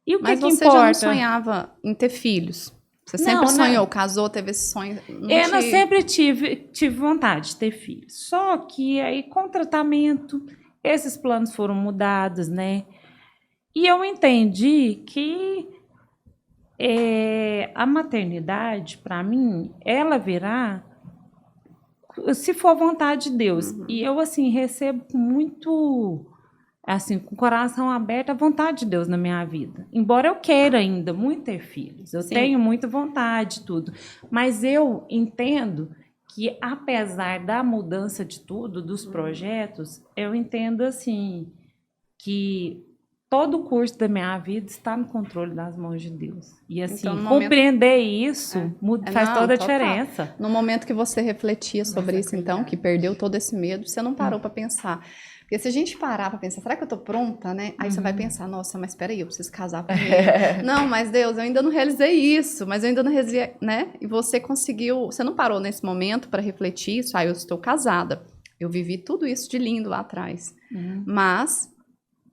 E o Mas que você importa? já não sonhava em ter filhos? Você sempre Não, sonhou, casou, teve esse sonho? Eu sempre tive vontade de ter filhos. Só que aí, com o tratamento, esses planos foram mudados, né? E eu entendi que a maternidade, para mim, ela virá se for vontade de Deus. E eu, assim, recebo com muito, assim, com o coração aberto a vontade de Deus na minha vida. Embora eu queira ainda muito ter filhos. Eu tenho muita vontade, tudo. Mas eu entendo que, apesar da mudança de tudo, dos projetos, eu entendo, assim, que todo o curso da minha vida está no controle das mãos de Deus. E, assim, Então, compreender isso faz toda a diferença. No momento que você refletia sobre isso, então, que perdeu todo esse medo, você não parou para pensar. Porque se a gente parar para pensar, será que eu tô pronta, né? Aí você vai pensar, nossa, mas peraí, eu preciso casar primeiro. Não, mas Deus, eu ainda não realizei isso, mas eu ainda não realizei, né? E você conseguiu, você não parou nesse momento para refletir isso, eu estou casada. Eu vivi tudo isso de lindo lá atrás. Mas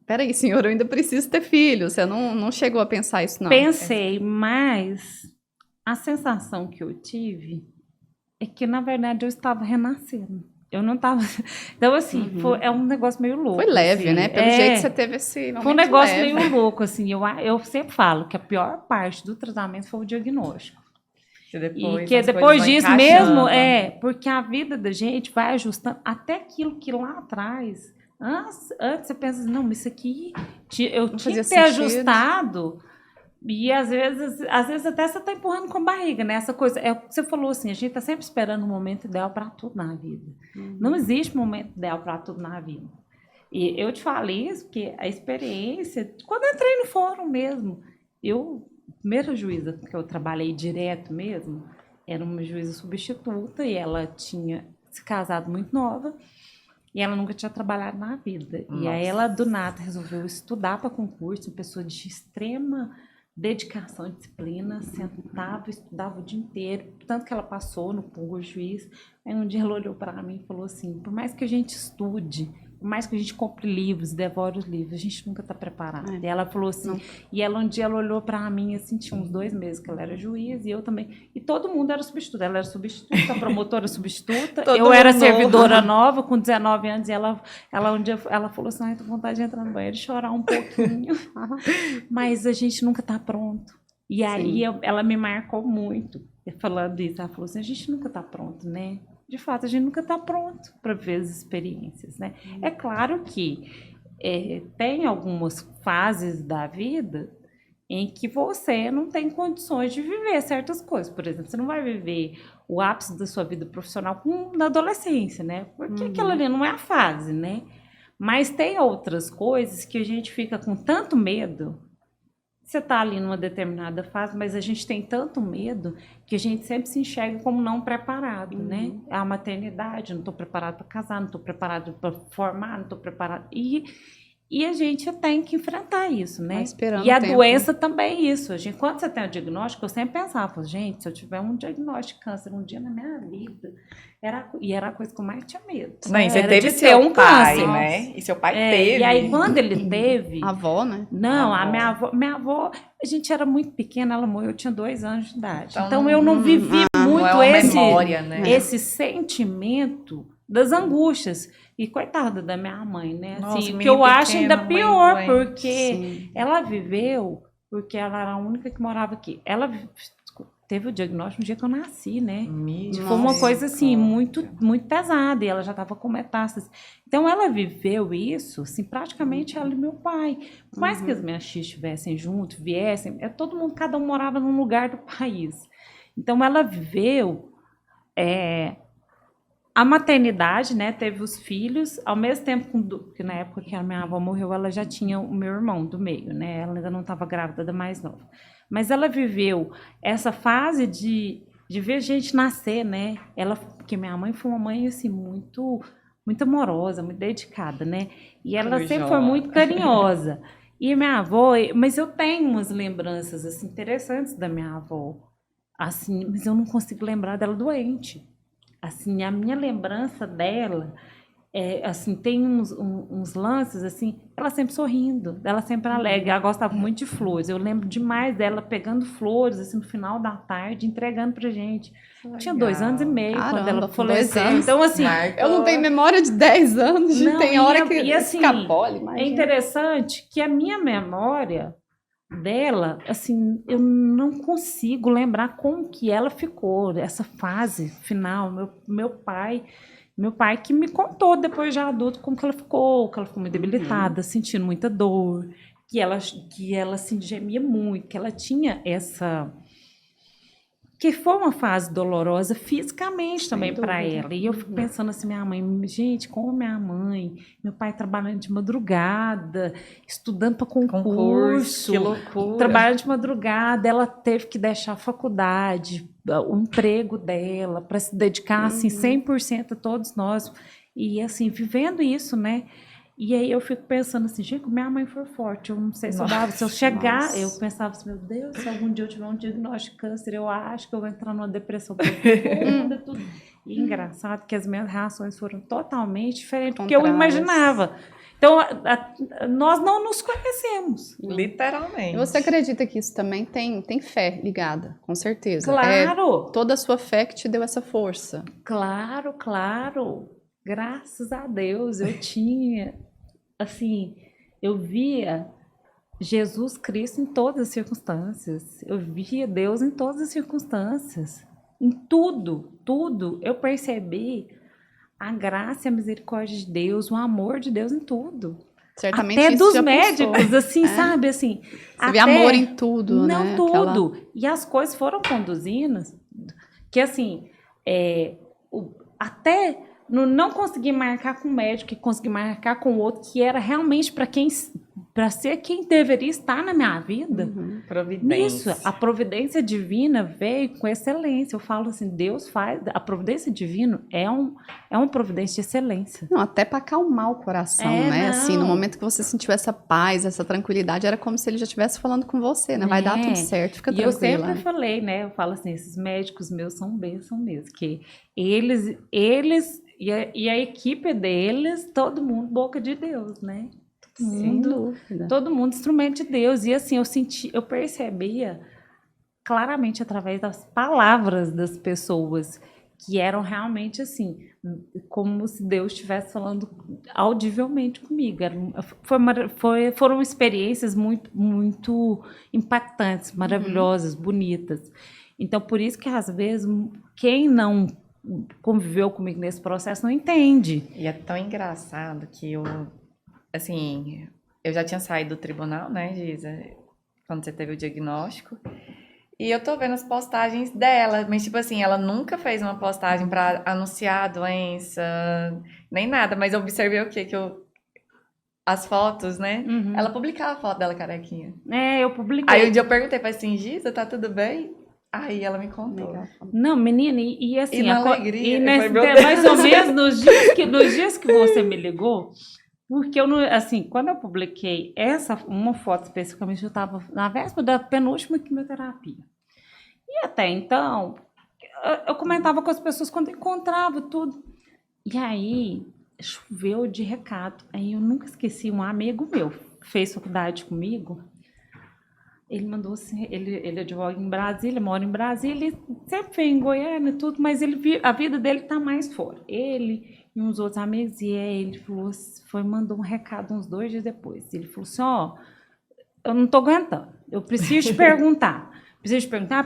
peraí, senhor, eu ainda preciso ter filho. Você não chegou a pensar isso, não? Pensei, mas a sensação que eu tive é que, na verdade, eu estava renascendo. Eu não estava... Então, assim, é um negócio meio louco. Foi leve, assim. né? Pelo jeito que você teve esse momento foi um negócio leve. meio louco, assim. Eu sempre falo que a pior parte do tratamento foi o diagnóstico. E que depois disso mesmo, porque a vida da gente vai ajustando até aquilo que lá atrás... Antes você pensa assim, não, mas isso aqui eu tinha que ter ajustado. E às vezes até você está empurrando com a barriga, né? Essa coisa, é o que você falou assim, a gente está sempre esperando um momento ideal para tudo na vida. Não existe momento ideal para tudo na vida. E eu te falei isso porque a experiência, quando eu entrei no fórum mesmo, a primeira juíza que eu trabalhei direto mesmo, era uma juíza substituta e ela tinha se casado muito nova. E ela nunca tinha trabalhado na vida. Nossa. E aí ela, do nada, resolveu estudar para concurso, uma pessoa de extrema dedicação e disciplina, sentava, estudava o dia inteiro, tanto que ela passou no concurso juiz. Aí um dia ela olhou para mim e falou assim, por mais que a gente estude, por mais que a gente compre livros, devore os livros, a gente nunca está preparado. E ela falou assim, e ela um dia ela olhou para mim, assim, tinha uns 2 meses que ela era juiz, e eu também, e todo mundo era substituto. Ela era substituta, a promotora substituta, eu era servidora nova, com 19 anos, e ela um dia, ela falou assim, ai, tô com vontade de entrar no banheiro e chorar um pouquinho, mas a gente nunca está pronto. E aí ela me marcou muito, falando isso, ela falou assim, a gente nunca está pronto, né? De fato, a gente nunca está pronto para ver as experiências, né? É claro que tem algumas fases da vida em que você não tem condições de viver certas coisas. Por exemplo, você não vai viver o ápice da sua vida profissional na adolescência, né? Porque aquela ali não é a fase, né? Mas tem outras coisas que a gente fica com tanto medo. Você está ali numa determinada fase, mas a gente tem tanto medo que a gente sempre se enxerga como não preparado, né? A maternidade, não estou preparado para casar, não estou preparado para formar, não estou preparado... E a gente tem que enfrentar isso, né? E a doença também é isso. Quando você tem o diagnóstico, eu sempre pensava, gente, se eu tiver um diagnóstico de câncer um dia na minha vida, era a coisa que eu mais tinha medo. Não, e você teve seu pai, câncer, né? E seu pai teve. E aí, quando ele teve... A avó, né? Não, a minha avó, a gente era muito pequena, ela morreu, eu tinha 2 anos de idade. Então eu não vivi muito memória, né? esse sentimento das angústias. E coitada da minha mãe, né? Nossa, assim, que eu acho ainda pior, porque ela viveu, porque ela era a única que morava aqui. Ela teve o diagnóstico no dia que eu nasci, né? Foi uma coisa assim, muito, muito pesada, e ela já estava com metástase. Então ela viveu isso, assim, praticamente ela e meu pai. Por mais que as minhas tias estivessem juntos, viessem, todo mundo, cada um morava num lugar do país. Então ela viveu a maternidade, né, teve os filhos, ao mesmo tempo que na época que a minha avó morreu, ela já tinha o meu irmão do meio, né, ela ainda não estava grávida da mais nova. Mas ela viveu essa fase de ver gente nascer, né, porque minha mãe foi uma mãe, assim, muito, muito amorosa, muito dedicada, né, e ela sempre foi muito carinhosa. E minha avó, mas eu tenho umas lembranças, assim, interessantes da minha avó, assim, mas eu não consigo lembrar dela doente. Assim, a minha lembrança dela assim, tem uns lances, assim, ela sempre sorrindo, ela sempre alegre, ela gostava muito de flores. Eu lembro demais dela pegando flores, assim, no final da tarde, entregando pra gente. Legal. Tinha 2 anos e meio. Caramba, quando ela faleceu. Então, assim... Eu não tenho memória de 10 anos, não, tem hora que assim, escapole, imagina. É interessante que a minha memória dela, assim, eu não consigo lembrar como que ela ficou, essa fase final. Meu pai que me contou depois de adulto como que ela ficou muito debilitada, sentindo muita dor, que ela assim, gemia muito, que ela tinha essa... Que foi uma fase dolorosa fisicamente também para ela. E eu fico pensando assim, minha mãe, gente, como minha mãe, meu pai trabalhando de madrugada, estudando para concurso, que loucura. Trabalhando de madrugada, ela teve que deixar a faculdade, o emprego dela, para se dedicar assim, 100% a todos nós. E assim, vivendo isso, né? E aí eu fico pensando assim, gente, minha mãe foi forte, eu não sei se eu dava, se eu chegar, eu pensava assim, meu Deus, se algum dia eu tiver um diagnóstico de câncer, eu acho que eu vou entrar numa depressão profunda, tudo. E engraçado que as minhas reações foram totalmente diferentes do que eu imaginava. Então, nós não nos conhecemos. Literalmente. E você acredita que isso também tem fé ligada, com certeza? Claro! Toda a sua fé que te deu essa força. Claro, claro. Graças a Deus, eu tinha, assim, eu via Jesus Cristo em todas as circunstâncias. Eu via Deus em todas as circunstâncias. Em tudo, eu percebi a graça e a misericórdia de Deus, o amor de Deus em tudo. Certamente até isso dos já médicos, pensou. assim, sabe, assim. Você vê amor em tudo, não, né? tudo. E as coisas foram conduzindo, que assim, até não consegui marcar com o médico, que consegui marcar com o outro, que era realmente para ser quem deveria estar na minha vida. Providência. Isso, a providência divina veio com excelência. Eu falo assim, Deus faz... A providência divina é uma providência de excelência. Não, até para acalmar o coração, né? Não. Assim, no momento que você sentiu essa paz, essa tranquilidade, era como se ele já estivesse falando com você, né? Vai dar tudo certo, fica tranquila. E eu sempre falei, né? Eu falo assim, esses médicos meus são bênção mesmo, que eles e a equipe deles, todo mundo boca de Deus, né? Sem dúvida. Todo mundo instrumento de Deus. E assim, eu percebia claramente através das palavras das pessoas que eram realmente assim, como se Deus estivesse falando audivelmente comigo. Foram experiências muito, muito impactantes, maravilhosas, bonitas. Então, por isso que às vezes quem não conviveu comigo nesse processo não entende. E é tão engraçado que eu já tinha saído do tribunal, né, Giza, quando você teve o diagnóstico, e eu tô vendo as postagens dela, mas tipo assim, ela nunca fez uma postagem pra anunciar a doença, nem nada, mas eu observei o quê? As fotos, né? Ela publicava a foto dela carequinha. Eu publiquei. Aí um dia eu perguntei pra assim, Giza, tá tudo bem? Aí ela me contou. Não, menina, e assim... E na alegria. Mais ou menos nos dias que você me ligou, porque eu não, assim, quando eu publiquei uma foto especificamente, eu estava na véspera da penúltima quimioterapia. E até então, eu comentava com as pessoas quando encontrava tudo. E aí, choveu de recado. Aí eu nunca esqueci, um amigo meu fez faculdade comigo. Ele mandou assim, ele advoga em Brasília, mora em Brasília, ele sempre foi em Goiânia e tudo, mas a vida dele está mais fora. Ele e uns outros amigos, e aí ele mandou um recado uns 2 dias depois. Ele falou assim, eu não estou aguentando, eu preciso te perguntar.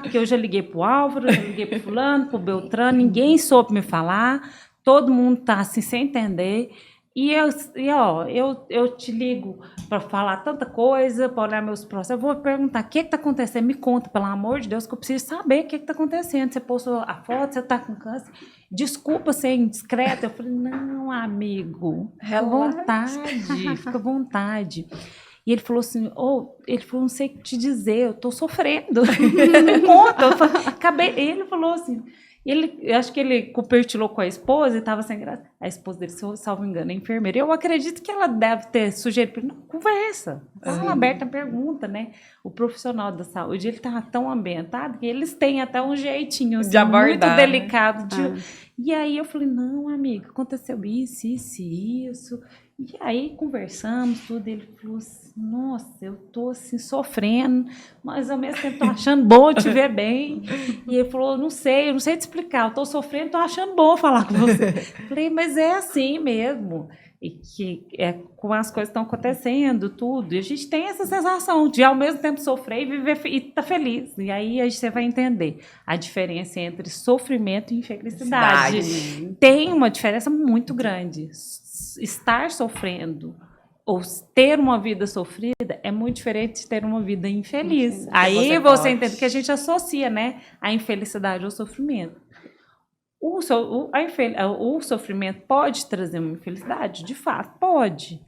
Porque eu já liguei pro Álvaro, eu já liguei pro fulano, pro Beltrano, ninguém soube me falar, todo mundo está assim, sem entender. E eu te ligo para falar tanta coisa, para olhar meus processos. Eu vou perguntar, o que está acontecendo? Me conta, pelo amor de Deus, que eu preciso saber o que está acontecendo. Você postou a foto, você está com câncer. Desculpa ser indiscreta. Eu falei, não, amigo, fica à vontade, fica à vontade. E ele falou assim, não sei o que te dizer, eu estou sofrendo. Me conta. Ele falou assim... Eu acho que ele compartilhou com a esposa e estava sem graça. A esposa dele, se eu salvo engano, é enfermeira. Eu acredito que ela deve ter sugerido, não, conversa, fala aberta a pergunta, né? O profissional da saúde, ele tá tão ambientado que eles têm até um jeitinho assim, de abordar, muito delicado. Né? E aí eu falei, não, amiga, aconteceu isso. E aí conversamos, tudo, ele falou assim, nossa, eu tô assim sofrendo, mas ao mesmo tempo tô achando bom te ver bem. E ele falou, não sei te explicar, eu tô sofrendo, tô achando bom falar com você. Falei, mas é assim mesmo. E que com as coisas estão acontecendo, tudo. E a gente tem essa sensação de ao mesmo tempo sofrer e viver e tá feliz. E aí você vai entender a diferença entre sofrimento e infelicidade. Tem uma diferença muito grande. Estar sofrendo ou ter uma vida sofrida é muito diferente de ter uma vida infeliz. Aí você entende que a gente associa, né, a infelicidade ao sofrimento. O sofrimento pode trazer uma infelicidade? De fato, pode.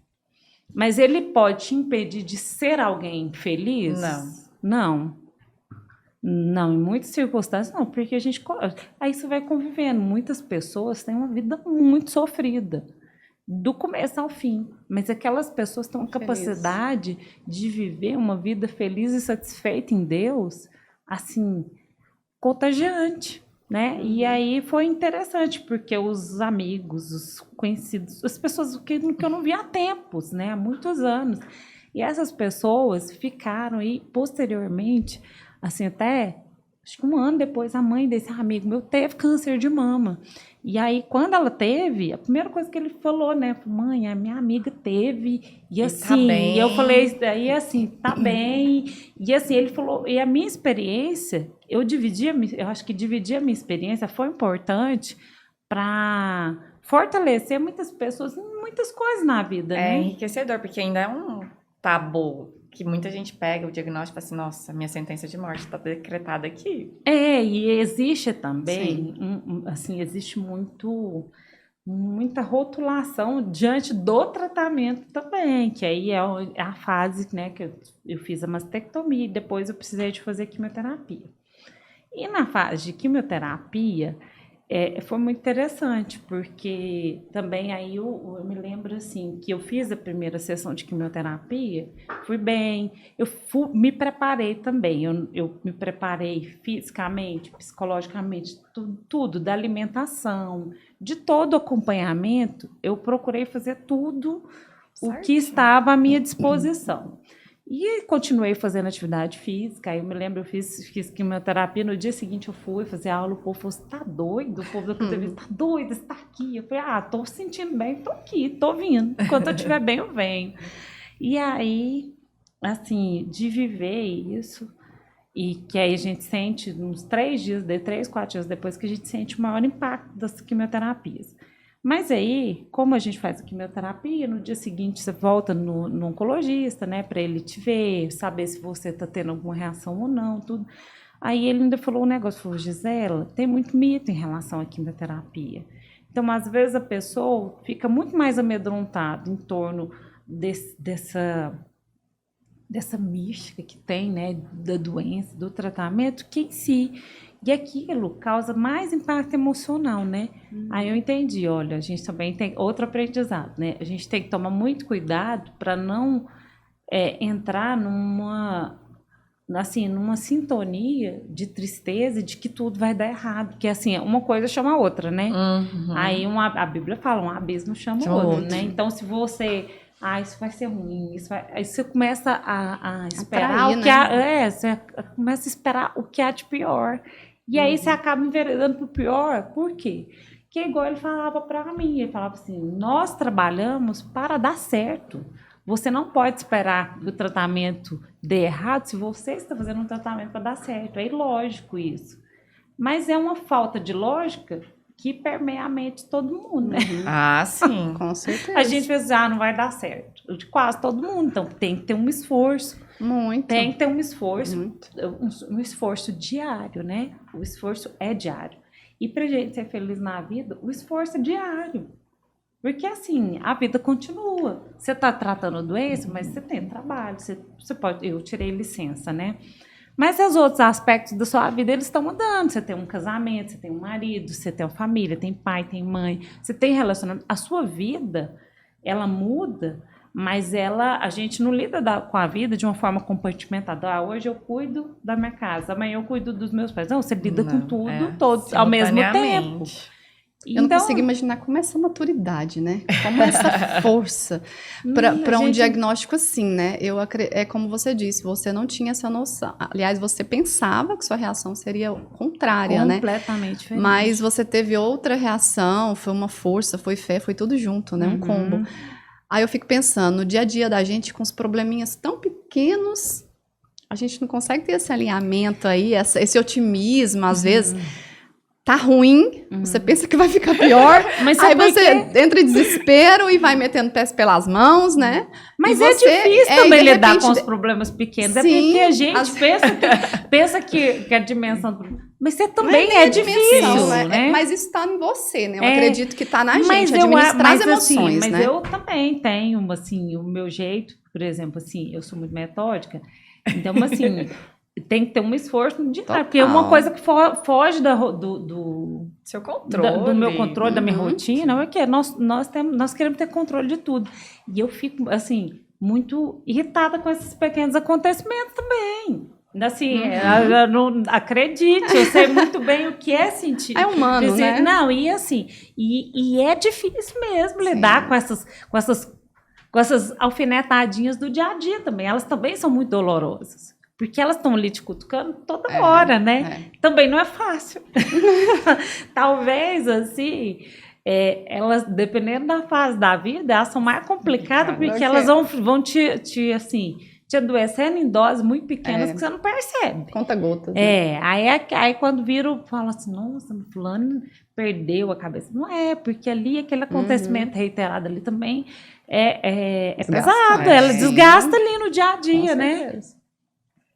Mas ele pode te impedir de ser alguém feliz? Não. Não, em muitas circunstâncias não, porque aí você vai convivendo. Muitas pessoas têm uma vida muito sofrida, do começo ao fim. Mas aquelas pessoas têm uma capacidade de viver uma vida feliz e satisfeita em Deus, assim, contagiante. Né? E aí foi interessante, porque os amigos, os conhecidos, as pessoas que eu não via há tempos, né? Há muitos anos. E essas pessoas ficaram aí, posteriormente, assim, até acho que um ano depois, a mãe desse amigo meu teve câncer de mama. E aí, quando ela teve, a primeira coisa que ele falou, né? Mãe, a minha amiga teve, e assim, tá bem. E eu falei, aí assim, tá bem. E assim, ele falou, e a minha experiência, eu acho que dividir a minha experiência foi importante para fortalecer muitas pessoas em muitas coisas na vida, né? É enriquecedor, porque ainda é um tabu que muita gente pega o diagnóstico e fala assim, nossa, minha sentença de morte está decretada aqui. E existe também, existe muita rotulação diante do tratamento também, que aí é a fase, né, que eu fiz a mastectomia e depois eu precisei de fazer quimioterapia. E na fase de quimioterapia, foi muito interessante, porque também aí eu me lembro assim, que eu fiz a primeira sessão de quimioterapia, fui bem, me preparei também, eu me preparei fisicamente, psicologicamente, tudo da alimentação, de todo o acompanhamento, eu procurei fazer tudo o que estava à minha disposição. E continuei fazendo atividade física. Aí eu me lembro, eu fiz quimioterapia. No dia seguinte eu fui fazer aula. O povo falou: você tá doido? O povo da entrevista tá doido, você tá aqui. Eu falei: tô sentindo bem, tô aqui, tô vindo. Enquanto eu estiver bem, eu venho. E aí, assim, de viver isso, e que aí a gente sente uns 3, 4 dias depois, que a gente sente o maior impacto das quimioterapias. Mas aí, como a gente faz a quimioterapia, no dia seguinte você volta no oncologista, né, para ele te ver, saber se você está tendo alguma reação ou não, tudo. Aí ele ainda falou um negócio, falou: Gisela, tem muito mito em relação à quimioterapia. Então, às vezes, a pessoa fica muito mais amedrontada em torno dessa mística que tem, né, da doença, do tratamento, que em si. E aquilo causa mais impacto emocional, né? Aí eu entendi, olha, a gente também tem outro aprendizado, né? A gente tem que tomar muito cuidado para não entrar numa sintonia de tristeza, de que tudo vai dar errado. Porque, assim, uma coisa chama a outra, né? Uhum. Aí a Bíblia fala, um abismo chama o outro, né? Então, se você... isso vai ser ruim, aí você começa a esperar o que você começa a esperar o que há de pior. E aí você acaba enveredando pro pior. Por quê? Que é igual ele falava para mim, ele falava assim: nós trabalhamos para dar certo. Você não pode esperar que o tratamento dê errado se você está fazendo um tratamento para dar certo. É ilógico isso. Mas é uma falta de lógica que permeia a mente de todo mundo, né? Sim. Com certeza. A gente pensa, não vai dar certo. De quase todo mundo. Então, tem que ter um esforço. Muito. Tem que ter um esforço. Um esforço diário, né? O esforço é diário. E pra gente ser feliz na vida, o esforço é diário. Porque, assim, a vida continua. Você tá tratando a doença, mas você tem trabalho. Você pode... Eu tirei licença, né? Mas os outros aspectos da sua vida, eles estão mudando. Você tem um casamento, você tem um marido, você tem uma família, tem pai, tem mãe, você tem relacionamento. A sua vida, ela muda, mas a gente não lida com a vida de uma forma compartimentada. Hoje eu cuido da minha casa, amanhã eu cuido dos meus pais. Não, você lida com tudo, todos ao mesmo tempo. Eu não consigo imaginar como essa maturidade, né? Como essa força para um diagnóstico assim, né? É como você disse, você não tinha essa noção. Aliás, você pensava que sua reação seria contrária, né? Completamente diferente. Mas você teve outra reação, foi uma força, foi fé, foi tudo junto, né? Um combo. Aí eu fico pensando, no dia a dia da gente, com os probleminhas tão pequenos, a gente não consegue ter esse alinhamento aí, esse otimismo, às vezes... Tá ruim, você pensa que vai ficar pior, mas aí você entra em desespero e vai metendo pés pelas mãos, né? Mas é difícil também lidar com os problemas pequenos. Sim, é porque a gente pensa que a dimensão... Mas você também é difícil, né? Mas isso tá em você, né? Eu acredito que tá na gente, administrar as emoções, mas né? Mas eu também tenho, assim, o meu jeito, por exemplo, assim, eu sou muito metódica, então, assim... Tem que ter um esforço de porque é uma coisa que foge do seu controle, do meu controle, da minha rotina. É que nós queremos ter controle de tudo. E eu fico, assim, muito irritada com esses pequenos acontecimentos também. Assim, eu não acredite, eu sei muito bem o que é sentir. É humano, né? Não, e assim, e é difícil mesmo lidar com essas alfinetadinhas do dia a dia também. Elas também são muito dolorosas. Porque elas estão ali te cutucando toda hora, né? Também não é fácil. Talvez, assim, elas, dependendo da fase da vida, elas são mais complicadas, porque elas vão te adoecendo em doses muito pequenas que você não percebe. Conta gotas. Né? Aí quando vira, fala assim, nossa, fulano perdeu a cabeça. Não é, porque ali aquele acontecimento reiterado ali também é pesado. Ela desgasta ali no dia a dia, né?